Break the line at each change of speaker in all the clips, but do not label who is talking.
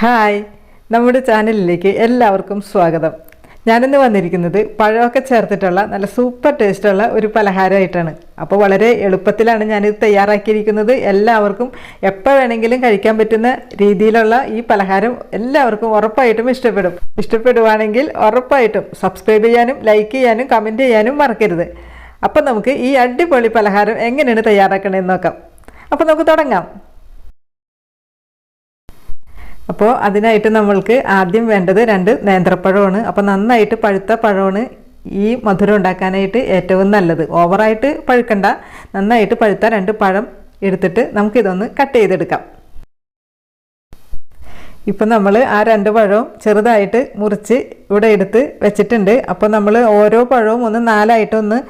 Hi, നമ്മുടെ ചാനലിലേക്ക് എല്ലാവർക്കും സ്വാഗതം. ഞാനിന്ന് വന്നിരിക്കുന്നത് പഴമൊക്കെ ചേർത്തിട്ടുള്ള നല്ല സൂപ്പർ ടേസ്റ്റുള്ള ഒരു പലഹാരമായിട്ടാണ്. അപ്പോൾ വളരെ എളുപ്പത്തിലാണ് ഞാനിത് തയ്യാറാക്കിയിരിക്കുന്നത്. എല്ലാവർക്കും എപ്പോൾ വേണമെങ്കിലും കഴിക്കാൻ പറ്റുന്ന രീതിയിലുള്ള ഈ പലഹാരം എല്ലാവർക്കും ഉറപ്പായിട്ടും ഇഷ്ടപ്പെടുവാണെങ്കിൽ ഉറപ്പായിട്ടും സബ്സ്ക്രൈബ് ചെയ്യാനും ലൈക്ക് ചെയ്യാനും കമൻറ്റ് ചെയ്യാനും മറക്കരുത്. അപ്പോൾ നമുക്ക് ഈ അടിപൊളി പലഹാരം എങ്ങനെയാണ് തയ്യാറാക്കണമെന്ന് നോക്കാം. അപ്പോൾ നമുക്ക് തുടങ്ങാം. അപ്പോൾ അതിനായിട്ട് നമ്മൾക്ക് ആദ്യം വേണ്ടത് 2 നേന്ത്രപ്പഴമാണ്. അപ്പോൾ നന്നായിട്ട് പഴുത്ത പഴമാണ് ഈ മധുരം ഉണ്ടാക്കാനായിട്ട് ഏറ്റവും നല്ലത്. ഓവറായിട്ട് പഴുക്കണ്ട, നന്നായിട്ട് പഴുത്ത 2 പഴം എടുത്തിട്ട് നമുക്കിതൊന്ന് കട്ട് ചെയ്തെടുക്കാം. ഇപ്പം നമ്മൾ ആ 2 പഴവും ചെറുതായിട്ട് മുറിച്ച് ഇവിടെ എടുത്ത് വെച്ചിട്ടുണ്ട്. അപ്പോൾ നമ്മൾ ഓരോ പഴവും ഒന്ന് 4ആയിട്ടൊന്ന്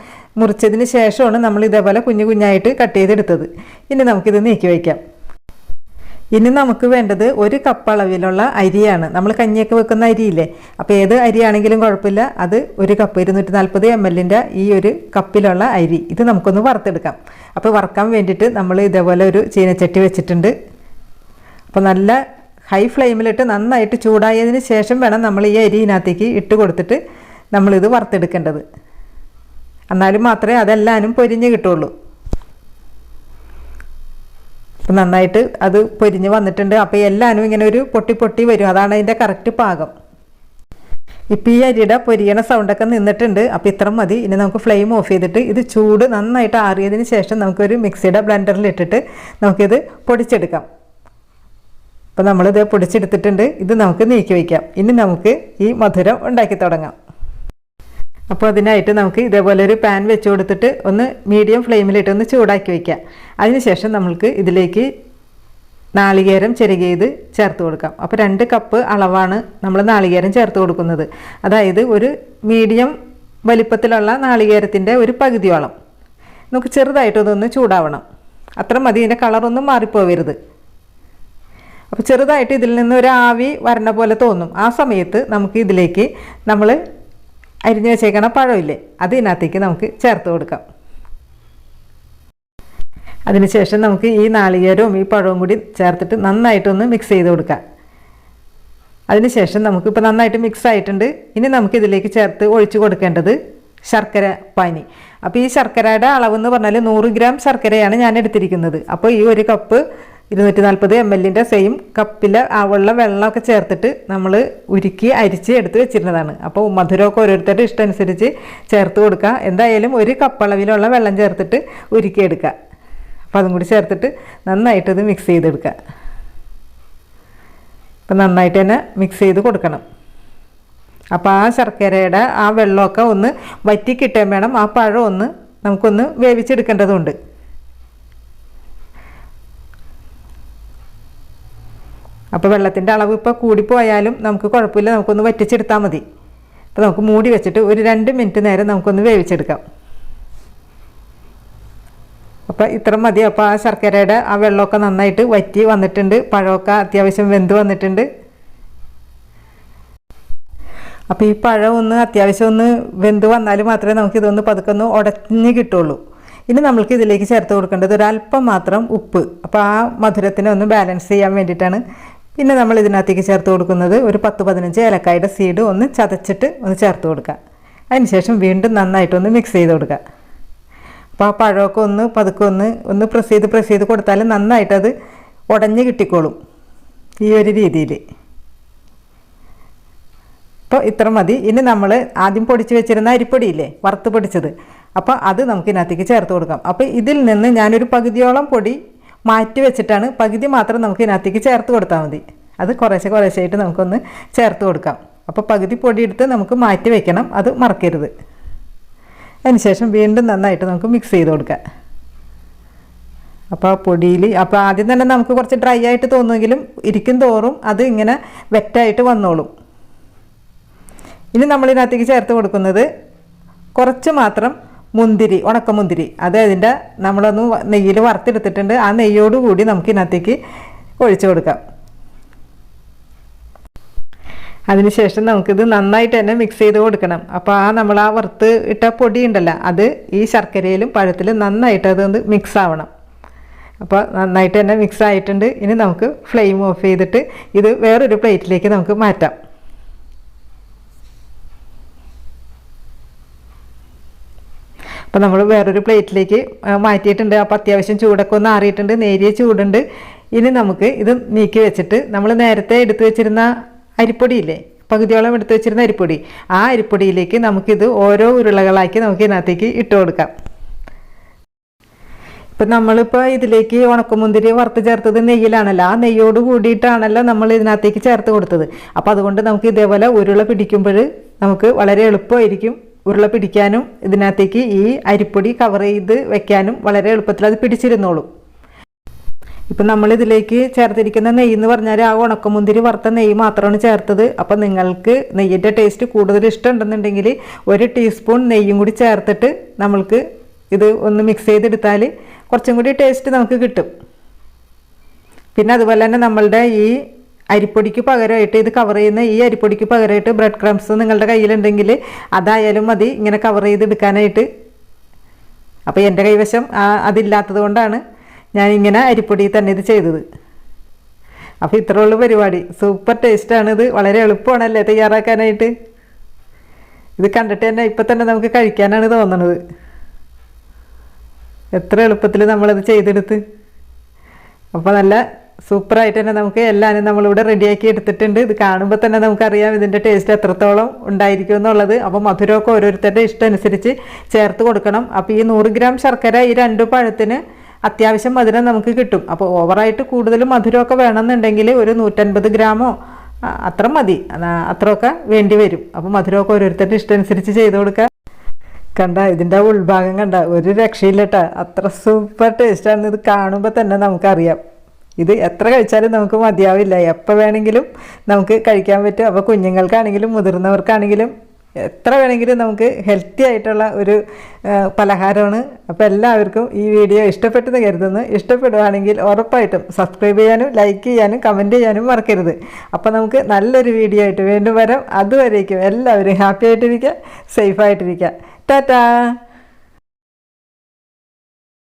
മുറിച്ചതിന് ശേഷമാണ് നമ്മൾ ഇതേപോലെ കുഞ്ഞു കുഞ്ഞായിട്ട് കട്ട് ചെയ്തെടുത്തത്. ഇനി നമുക്കിത് നീക്കി വയ്ക്കാം. ഇനി നമുക്ക് വേണ്ടത് 1 കപ്പ് അളവിലുള്ള അരിയാണ്. നമ്മൾ കഞ്ഞിയൊക്കെ വെക്കുന്ന അരിയില്ലേ, അപ്പോൾ ഏത് അരിയാണെങ്കിലും കുഴപ്പമില്ല. അത് 1 കപ്പ് 240 ml ഈ 1 കപ്പിലുള്ള അരി ഇത് നമുക്കൊന്ന് വറുത്തെടുക്കാം. അപ്പോൾ വറുക്കാൻ വേണ്ടിയിട്ട് നമ്മൾ ഇതേപോലെ ഒരു ചീനച്ചട്ടി വെച്ചിട്ടുണ്ട്. അപ്പോൾ നല്ല ഹൈ ഫ്ലെയിമിലിട്ട് നന്നായിട്ട് ചൂടായതിന് ശേഷം വേണം നമ്മൾ ഈ അരി ഇതിനകത്തേക്ക് ഇട്ട് കൊടുത്തിട്ട് നമ്മളിത് വറുത്തെടുക്കേണ്ടത്. എന്നാലും മാത്രമേ അതെല്ലാനും പൊരിഞ്ഞ് കിട്ടുള്ളൂ. അപ്പം നന്നായിട്ട് അത് പൊരിഞ്ഞ് വന്നിട്ടുണ്ട്. അപ്പോൾ എല്ലാവരും ഇങ്ങനെ ഒരു പൊട്ടി പൊട്ടി വരും, അതാണ് അതിൻ്റെ കറക്റ്റ് പാകം. ഇപ്പോൾ ഈ അരിയുടെ പൊരിയണ സൗണ്ടൊക്കെ നിന്നിട്ടുണ്ട്. അപ്പോൾ ഇത്ര മതി. ഇനി നമുക്ക് ഫ്ലെയിം ഓഫ് ചെയ്തിട്ട് ഇത് ചൂട് നന്നായിട്ട് ആറിയതിന് ശേഷം നമുക്കൊരു മിക്സിയുടെ ബ്ലെൻഡറിൽ ഇട്ടിട്ട് നമുക്കിത് പൊടിച്ചെടുക്കാം. അപ്പോൾ നമ്മളിത് പൊടിച്ചെടുത്തിട്ടുണ്ട്. ഇത് നമുക്ക് നീക്കി വയ്ക്കാം. ഇനി നമുക്ക് ഈ മധുരം ഉണ്ടാക്കി തുടങ്ങാം. അപ്പോൾ അതിനായിട്ട് നമുക്ക് ഇതേപോലെ ഒരു പാൻ വെച്ച് കൊടുത്തിട്ട് ഒന്ന് മീഡിയം ഫ്ലെയിമിലിട്ട് ഒന്ന് ചൂടാക്കി വയ്ക്കാം. അതിനുശേഷം നമ്മൾക്ക് ഇതിലേക്ക് നാളികേരം ചിരകിയത് ചേർത്ത് കൊടുക്കാം. അപ്പോൾ 2 കപ്പ് അളവാണ് നമ്മൾ നാളികേരം ചേർത്ത് കൊടുക്കുന്നത്. അതായത് ഒരു മീഡിയം വലിപ്പത്തിലുള്ള നാളികേരത്തിൻ്റെ ഒരു പകുതിയോളം. നമുക്ക് ചെറുതായിട്ടൊന്ന് ചൂടാവണം, അത്ര മതി. ഇതിൻ്റെ കളറൊന്നും മാറിപ്പോവരുത്. അപ്പോൾ ചെറുതായിട്ട് ഇതിൽ നിന്ന് ഒരു ആവി വരണ പോലെ തോന്നും. ആ സമയത്ത് നമുക്ക് ഇതിലേക്ക് നമ്മൾ അരിഞ്ഞു വെച്ചേക്കണ പഴമില്ലേ, അത് ഇതിനകത്തേക്ക് നമുക്ക് ചേർത്ത് കൊടുക്കാം. അതിനുശേഷം നമുക്ക് ഈ നാളികേരവും ഈ പഴവും കൂടി ചേർത്തിട്ട് നന്നായിട്ടൊന്ന് മിക്സ് ചെയ്ത് കൊടുക്കാം. അതിനുശേഷം നമുക്കിപ്പോൾ നന്നായിട്ട് മിക്സ് ആയിട്ടുണ്ട്. ഇനി നമുക്കിതിലേക്ക് ചേർത്ത് ഒഴിച്ചു കൊടുക്കേണ്ടത് ശർക്കര പാനി. അപ്പോൾ ഈ ശർക്കരയുടെ അളവെന്ന് പറഞ്ഞാൽ 100 ഗ്രാം ശർക്കരയാണ് ഞാൻ എടുത്തിരിക്കുന്നത്. അപ്പോൾ ഈ 1 കപ്പ് 240 ml സെയിം കപ്പിൽ ആവുള്ള വെള്ളമൊക്കെ ചേർത്തിട്ട് നമ്മൾ ഉരുക്കി അരിച്ച് എടുത്ത് വെച്ചിരുന്നതാണ്. അപ്പോൾ മധുരമൊക്കെ ഓരോരുത്തരുടെ ഇഷ്ടം അനുസരിച്ച് ചേർത്ത് കൊടുക്കുക. എന്തായാലും 1 കപ്പ് അളവിലുള്ള വെള്ളം ചേർത്തിട്ട് ഉരുക്കിയെടുക്കുക. അപ്പോൾ അതും കൂടി ചേർത്തിട്ട് നന്നായിട്ടത് മിക്സ് ചെയ്തെടുക്കുക. അപ്പോൾ നന്നായിട്ട് തന്നെ മിക്സ് ചെയ്ത് കൊടുക്കണം. അപ്പോൾ ആ ശർക്കരയുടെ ആ വെള്ളമൊക്കെ ഒന്ന് വറ്റി കിട്ടാൻ വേണം. ആ പഴം ഒന്ന് നമുക്കൊന്ന് വേവിച്ചെടുക്കേണ്ടതുണ്ട്. അപ്പോൾ വെള്ളത്തിൻ്റെ അളവ് ഇപ്പോൾ കൂടിപ്പോയാലും നമുക്ക് കുഴപ്പമില്ല, നമുക്കൊന്ന് വറ്റിച്ചെടുത്താൽ മതി. അപ്പോൾ നമുക്ക് മൂടി വെച്ചിട്ട് ഒരു 2 മിനിറ്റ് നേരം നമുക്കൊന്ന് വേവിച്ചെടുക്കാം. അപ്പോൾ ഇത്ര മതി. അപ്പോൾ ആ ശർക്കരയുടെ ആ വെള്ളമൊക്കെ നന്നായിട്ട് വറ്റി വന്നിട്ടുണ്ട്. പഴമൊക്കെ അത്യാവശ്യം വെന്ത് വന്നിട്ടുണ്ട്. അപ്പോൾ ഈ പഴം ഒന്ന് അത്യാവശ്യം ഒന്ന് വെന്ത് വന്നാൽ മാത്രമേ നമുക്കിതൊന്ന് പതുക്കെ ഉടഞ്ഞ് കിട്ടുള്ളൂ. ഇനി നമ്മൾക്ക് ഇതിലേക്ക് ചേർത്ത് കൊടുക്കേണ്ടത് ഒരല്പം മാത്രം ഉപ്പ്. അപ്പോൾ ആ മധുരത്തിനെ ഒന്ന് ബാലൻസ് ചെയ്യാൻ വേണ്ടിയിട്ടാണ്. പിന്നെ നമ്മൾ ഇതിനകത്തേക്ക് ചേർത്ത് കൊടുക്കുന്നത് ഒരു 10-15 ഏലക്കായുടെ സീഡ് ഒന്ന് ചതച്ചിട്ട് ഒന്ന് ചേർത്ത് കൊടുക്കുക. അതിനുശേഷം വീണ്ടും നന്നായിട്ടൊന്ന് മിക്സ് ചെയ്ത് കൊടുക്കുക. അപ്പോൾ ആ പഴമൊക്കെ ഒന്ന് പതുക്കെ ഒന്ന് പ്രസ് ചെയ്ത് കൊടുത്താൽ നന്നായിട്ടത് ഉടഞ്ഞ് കിട്ടിക്കോളും ഈ ഒരു രീതിയിൽ. അപ്പോൾ ഇത്ര മതി. ഇനി നമ്മൾ ആദ്യം പൊടിച്ച് വെച്ചിരുന്ന അരിപ്പൊടിയില്ലേ, വറുത്ത് പൊടിച്ചത്, അപ്പോൾ അത് നമുക്ക് ഇതിനകത്തേക്ക് ചേർത്ത് കൊടുക്കാം. അപ്പോൾ ഇതിൽ നിന്ന് ഞാനൊരു പകുതിയോളം പൊടി മാറ്റി വെച്ചിട്ടാണ്, പകുതി മാത്രം നമുക്ക് ഇതിനകത്തേക്ക് ചേർത്ത് കൊടുത്താൽ മതി. അത് കുറേശ്ശായിട്ട് നമുക്കൊന്ന് ചേർത്ത് കൊടുക്കാം. അപ്പോൾ പകുതി പൊടി എടുത്ത് നമുക്ക് മാറ്റി വെക്കണം, അത് മറക്കരുത്. അതിനുശേഷം വീണ്ടും നന്നായിട്ട് നമുക്ക് മിക്സ് ചെയ്ത് കൊടുക്കാം. അപ്പോൾ ആ പൊടിയിൽ അപ്പോൾ ആദ്യം തന്നെ നമുക്ക് കുറച്ച് ഡ്രൈ ആയിട്ട് തോന്നുമെങ്കിലും ഇരിക്കും തോറും അത് ഇങ്ങനെ വെറ്റായിട്ട് വന്നോളും. ഇനി നമ്മളിതിനകത്തേക്ക് ചേർത്ത് കൊടുക്കുന്നത് കുറച്ച് മാത്രം മുന്തിരി, ഉണക്കമുന്തിരി. അത് അതിൻ്റെ നമ്മളൊന്ന് നെയ്യിൽ വറുത്തെടുത്തിട്ടുണ്ട്. ആ നെയ്യോടുകൂടി നമുക്ക് ഇതിനകത്തേക്ക് ഒഴിച്ചു കൊടുക്കാം. അതിനുശേഷം നമുക്കിത് നന്നായിട്ട് തന്നെ മിക്സ് ചെയ്ത് കൊടുക്കണം. അപ്പോൾ നമ്മൾ ആ വറുത്ത് ഇട്ട പൊടി ഉണ്ടല്ലോ, അത് ഈ ശർക്കരയിലും പഴത്തിലും നന്നായിട്ട് അതൊന്ന് മിക്സ് ആവണം. അപ്പോൾ നന്നായിട്ട് തന്നെ മിക്സ് ആയിട്ടുണ്ട്. ഇനി നമുക്ക് ഫ്ലെയിം ഓഫ് ചെയ്തിട്ട് ഇത് വേറൊരു പ്ലേറ്റിലേക്ക് നമുക്ക് മാറ്റാം. അപ്പോൾ നമ്മൾ വേറൊരു പ്ലേറ്റിലേക്ക് മാറ്റിയിട്ടുണ്ട്. അപ്പോൾ അത്യാവശ്യം ചൂടൊക്കെ ഒന്ന് ആറിയിട്ടുണ്ട്, നേരിയ ചൂടുണ്ട്. ഇനി നമുക്ക് ഇത് നീക്കി വെച്ചിട്ട് നമ്മൾ നേരത്തെ എടുത്തു വെച്ചിരുന്ന അരിപ്പൊടിയില്ലേ, പകുതിയോളം എടുത്തു വെച്ചിരുന്ന അരിപ്പൊടി, ആ അരിപ്പൊടിയിലേക്ക് നമുക്കിത് ഓരോ ഉരുളകളാക്കി നമുക്ക് ഇതിനകത്തേക്ക് ഇട്ട് കൊടുക്കാം. ഇപ്പം നമ്മളിപ്പോൾ ഇതിലേക്ക് ഉണക്കമുന്തിരി വറുത്ത് ചേർത്തത് നെയ്യിലാണല്ലോ, ആ നെയ്യോട് കൂടിയിട്ടാണല്ലോ നമ്മൾ ഇതിനകത്തേക്ക് ചേർത്ത് കൊടുത്തത്. അപ്പോൾ അതുകൊണ്ട് നമുക്ക് ഇതേപോലെ ഉരുള പിടിക്കുമ്പോൾ നമുക്ക് വളരെ എളുപ്പമായിരിക്കും ഉരുള പിടിക്കാനും ഇതിനകത്തേക്ക് ഈ അരിപ്പൊടി കവർ ചെയ്ത് വെക്കാനും വളരെ എളുപ്പത്തിൽ അത് പിടിച്ചിരുന്നോളും. ഇപ്പം നമ്മളിതിലേക്ക് ചേർത്തിരിക്കുന്ന നെയ്യ് എന്ന് പറഞ്ഞാൽ ആ ഉണക്കമുന്തിരി വറുത്ത നെയ്യ് മാത്രമാണ് ചേർത്തത്. അപ്പം നിങ്ങൾക്ക് നെയ്യിൻ്റെ ടേസ്റ്റ് കൂടുതൽ ഇഷ്ടമുണ്ടെന്നുണ്ടെങ്കിൽ 1 ടീസ്പൂൺ നെയ്യും കൂടി ചേർത്തിട്ട് നമ്മൾക്ക് ഇത് ഒന്ന് മിക്സ് ചെയ്തെടുത്താൽ കുറച്ചും കൂടി ടേസ്റ്റ് നമുക്ക് കിട്ടും. പിന്നെ അതുപോലെ തന്നെ നമ്മളുടെ ഈ അരിപ്പൊടിക്ക് പകരമായിട്ട് ഇത് കവർ ചെയ്യുന്ന ഈ അരിപ്പൊടിക്ക് പകരമായിട്ട് ബ്രെഡ് ക്രംസ് നിങ്ങളുടെ കയ്യിലുണ്ടെങ്കിൽ അതായാലും മതി ഇങ്ങനെ കവർ ചെയ്തെടുക്കാനായിട്ട്. അപ്പോൾ എൻ്റെ കൈവശം അതില്ലാത്തത് കൊണ്ടാണ് ഞാനിങ്ങനെ അരിപ്പൊടി തന്നെ ഇത് ചെയ്തത്. അപ്പോൾ ഇത്രയുള്ള പരിപാടി. സൂപ്പർ ടേസ്റ്റാണ് ഇത്, വളരെ എളുപ്പമാണല്ലേ തയ്യാറാക്കാനായിട്ട്. ഇത് കണ്ടിട്ട് തന്നെ ഇപ്പം തന്നെ നമുക്ക് കഴിക്കാനാണ് തോന്നുന്നത്. എത്ര എളുപ്പത്തിൽ നമ്മളത് ചെയ്തെടുത്ത്. അപ്പോൾ നല്ല സൂപ്പറായിട്ട് തന്നെ നമുക്ക് എല്ലാവരും നമ്മളിവിടെ റെഡിയാക്കി എടുത്തിട്ടുണ്ട്. ഇത് കാണുമ്പോൾ തന്നെ നമുക്കറിയാം ഇതിൻ്റെ ടേസ്റ്റ് എത്രത്തോളം ഉണ്ടായിരിക്കും എന്നുള്ളത്. അപ്പോൾ മധുരമൊക്കെ ഓരോരുത്തരുടെ ഇഷ്ടം അനുസരിച്ച് ചേർത്ത് കൊടുക്കണം. അപ്പോൾ ഈ 100 ഗ്രാം ശർക്കര ഈ 2 പഴത്തിന് അത്യാവശ്യം മധുരം നമുക്ക് കിട്ടും. അപ്പോൾ ഓവറായിട്ട് കൂടുതൽ മധുരമൊക്കെ വേണമെന്നുണ്ടെങ്കിൽ ഒരു 150 ഗ്രാമോ അത്ര മതി, അത്രയൊക്കെ വേണ്ടി വരും. അപ്പോൾ മധുരമൊക്കെ ഓരോരുത്തരുടെ ഇഷ്ടം അനുസരിച്ച് ചെയ്ത് കൊടുക്കുക. കണ്ട ഇതിൻ്റെ ഉൾഭാഗം കണ്ട, ഒരു രക്ഷയില്ല കേട്ടോ, അത്ര സൂപ്പർ ടേസ്റ്റാണ്. ഇത് കാണുമ്പോൾ തന്നെ നമുക്കറിയാം ഇത് എത്ര കഴിച്ചാലും നമുക്ക് മതിയാവില്ല, എപ്പോൾ വേണമെങ്കിലും നമുക്ക് കഴിക്കാൻ പറ്റും. അപ്പോൾ കുഞ്ഞുങ്ങൾക്കാണെങ്കിലും മുതിർന്നവർക്കാണെങ്കിലും എത്ര വേണമെങ്കിലും നമുക്ക് ഹെൽത്തി ആയിട്ടുള്ള ഒരു പലഹാരമാണ്. അപ്പോൾ എല്ലാവർക്കും ഈ വീഡിയോ ഇഷ്ടപ്പെട്ടെന്ന് കരുതുന്നു. ഇഷ്ടപ്പെടുകയാണെങ്കിൽ ഉറപ്പായിട്ടും സബ്സ്ക്രൈബ് ചെയ്യാനും ലൈക്ക് ചെയ്യാനും കമൻറ്റ് ചെയ്യാനും മറക്കരുത്. അപ്പോൾ നമുക്ക് നല്ലൊരു വീഡിയോ ആയിട്ട് വീണ്ടും വരാം. അതുവരേക്കും എല്ലാവരും ഹാപ്പി ആയിട്ടിരിക്കുക, സേഫായിട്ടിരിക്കുക. ടാറ്റാ.